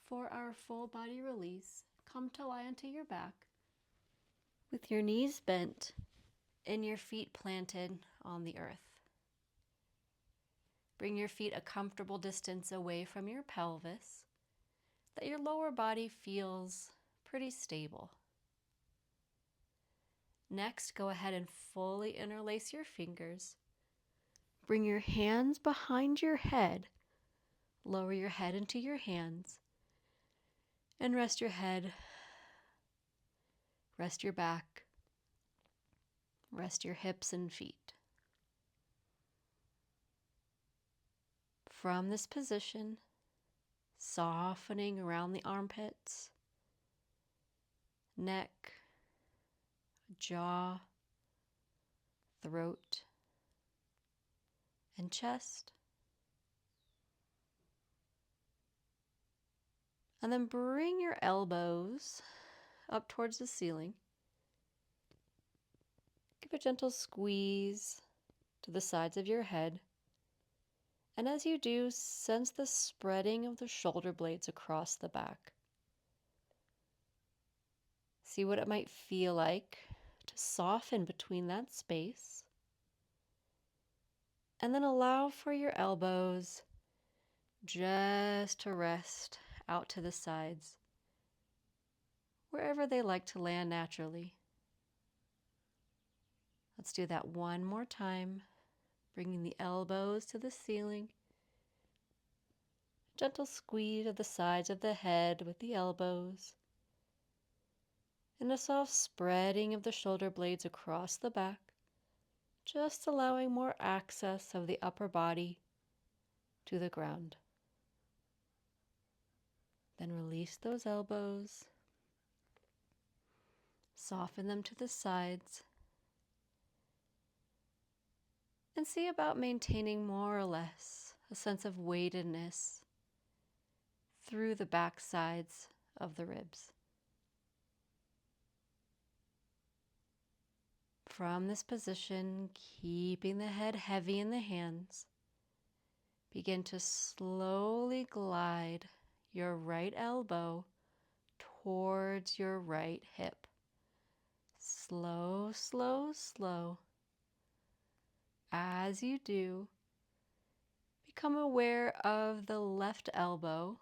For our full body release, come to lie onto your back with your knees bent and your feet planted on the earth. Bring your feet a comfortable distance away from your pelvis, that your lower body feels pretty stable. Next, go ahead and fully interlace your fingers. Bring your hands behind your head. Lower your head into your hands. And rest your head, rest your back, rest your hips and feet. From this position, softening around the armpits, neck, jaw, throat, and chest. And then bring your elbows up towards the ceiling. Give a gentle squeeze to the sides of your head. And as you do, sense the spreading of the shoulder blades across the back. See what it might feel like to soften between that space. And then allow for your elbows just to rest out to the sides, wherever they like to land naturally. Let's do that one more time, bringing the elbows to the ceiling. Gentle squeeze of the sides of the head with the elbows. And a soft spreading of the shoulder blades across the back, just allowing more access of the upper body to the ground. Then release those elbows. Soften them to the sides. And see about maintaining more or less a sense of weightedness through the back sides of the ribs. From this position, keeping the head heavy in the hands, begin to slowly glide your right elbow towards your right hip. Slow, slow, slow. As you do, become aware of the left elbow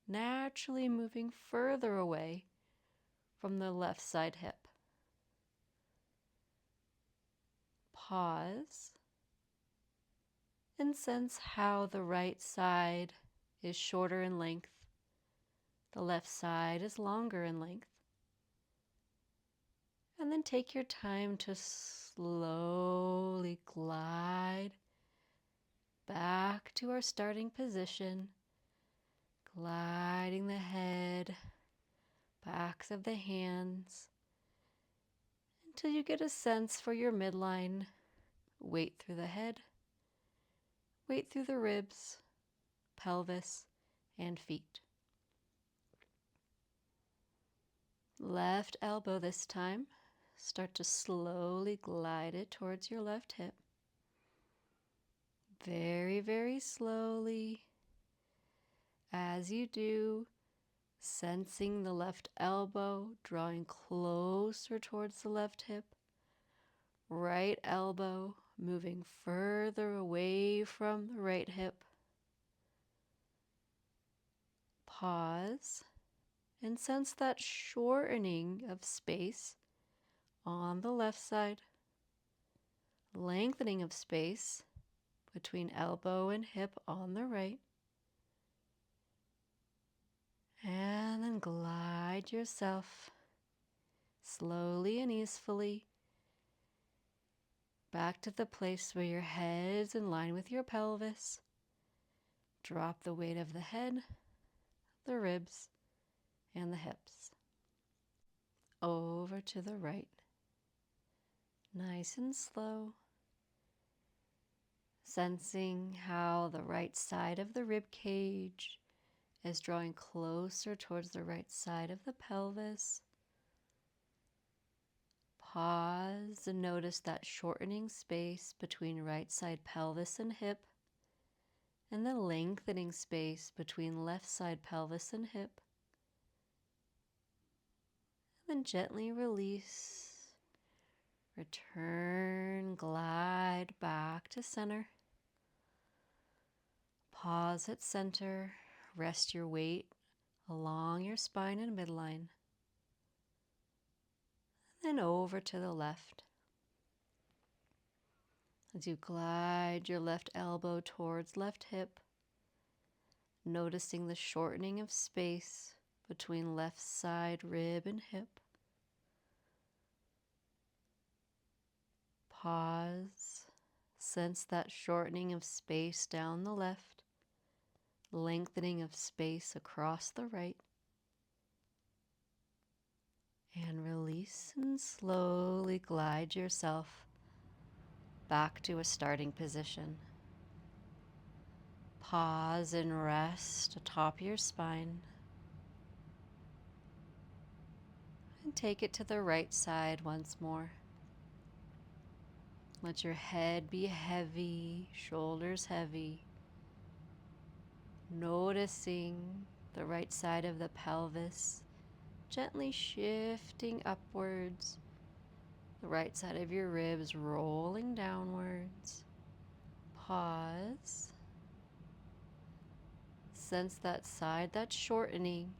naturally moving further away from the left side hip. Pause and sense how the right side is shorter in length, the left side is longer in length. And then take your time to slowly glide back to our starting position, gliding the head, backs of the hands, until you get a sense for your midline. Weight through the head, weight through the ribs, pelvis, and feet. Left elbow this time. Start to slowly glide it towards your left hip. Very, very slowly. As you do, sensing the left elbow drawing closer towards the left hip. Right elbow moving further away from the right hip. Pause and sense that shortening of space on the left side, lengthening of space between elbow and hip on the right, and then glide yourself slowly and easily back to the place where your head is in line with your pelvis. Drop the weight of the head, the ribs, and the hips. Over to the right. Nice and slow. Sensing how the right side of the rib cage is drawing closer towards the right side of the pelvis. Pause and notice that shortening space between right side pelvis and hip, and the lengthening space between left side pelvis and hip. Then gently release. Return, glide back to center. Pause at center. Rest your weight along your spine and midline. Then over to the left. As you glide your left elbow towards left hip, noticing the shortening of space between left side rib and hip. Pause. Sense that shortening of space down the left, lengthening of space across the right. And release and slowly glide yourself back to a starting position. Pause and rest atop your spine. And take it to the right side once more. Let your head be heavy, shoulders heavy. Noticing the right side of the pelvis gently shifting upwards. The right side of your ribs rolling downwards. Pause. Sense that side that's shortening.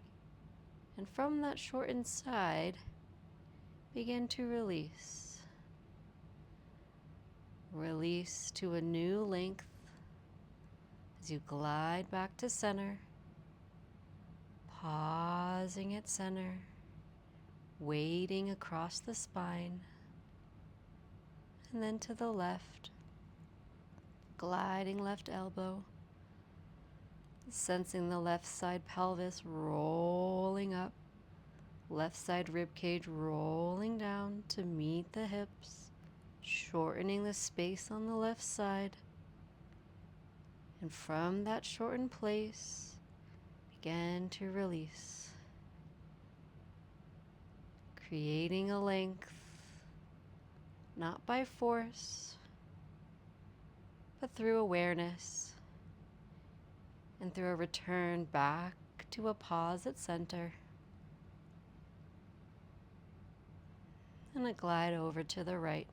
And from that shortened side, begin to release. Release to a new length as you glide back to center. Pausing at center, weighting across the spine, and then to the left, gliding left elbow, sensing the left side pelvis rolling up, left side rib cage rolling down to meet the hips, shortening the space on the left side. And from that shortened place, begin to release, creating a length, not by force, but through awareness and through a return back to a pause at center. And a glide over to the right.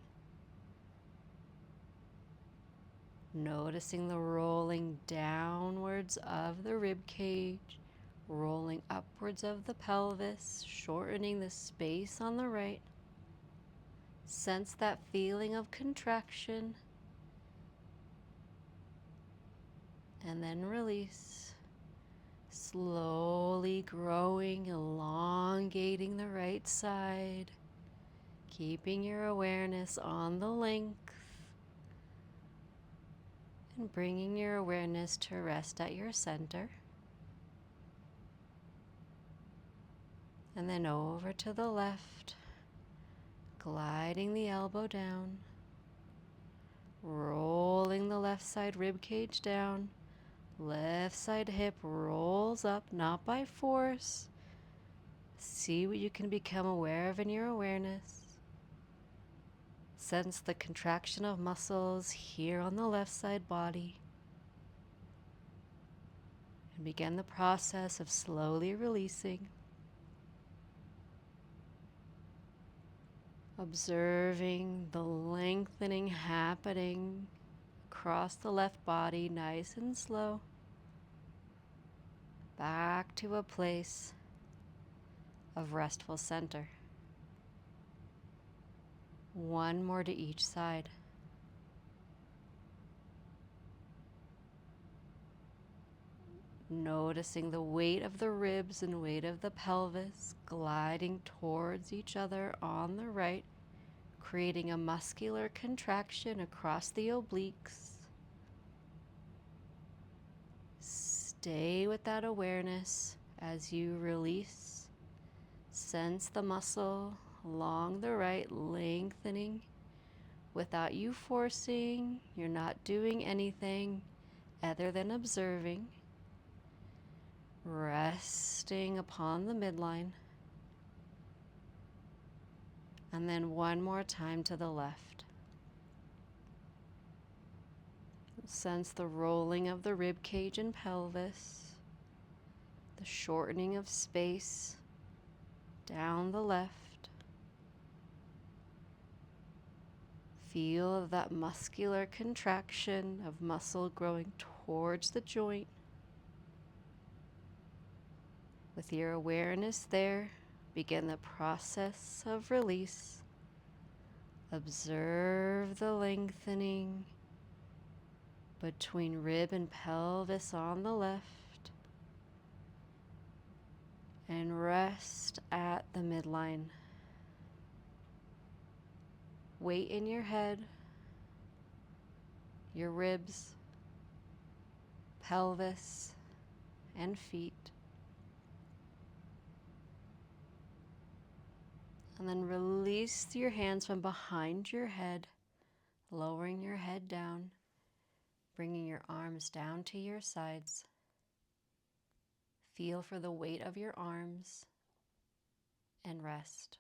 Noticing the rolling downwards of the rib cage, rolling upwards of the pelvis, shortening the space on the right. Sense that feeling of contraction. And then release. Slowly growing, elongating the right side. Keeping your awareness on the length. And bringing your awareness to rest at your center. And then over to the left, gliding the elbow down, rolling the left side rib cage down, left side hip rolls up, not by force. See what you can become aware of in your awareness. Sense the contraction of muscles here on the left side body. And begin the process of slowly releasing. Observing the lengthening happening across the left body, nice and slow. Back to a place of restful center. One more to each side. Noticing the weight of the ribs and weight of the pelvis gliding towards each other on the right, creating a muscular contraction across the obliques. Stay with that awareness as you release. Sense the muscle along the right lengthening without you forcing. You're not doing anything other than observing. Resting upon the midline. And then one more time to the left. Sense the rolling of the rib cage and pelvis, the shortening of space down the left, Feel that muscular contraction of muscle growing towards the joint. With your awareness there, begin the process of release. Observe the lengthening between rib and pelvis on the left, and rest at the midline. Weight in your head, your ribs, pelvis, and feet. And then release your hands from behind your head, lowering your head down, bringing your arms down to your sides. Feel for the weight of your arms and rest.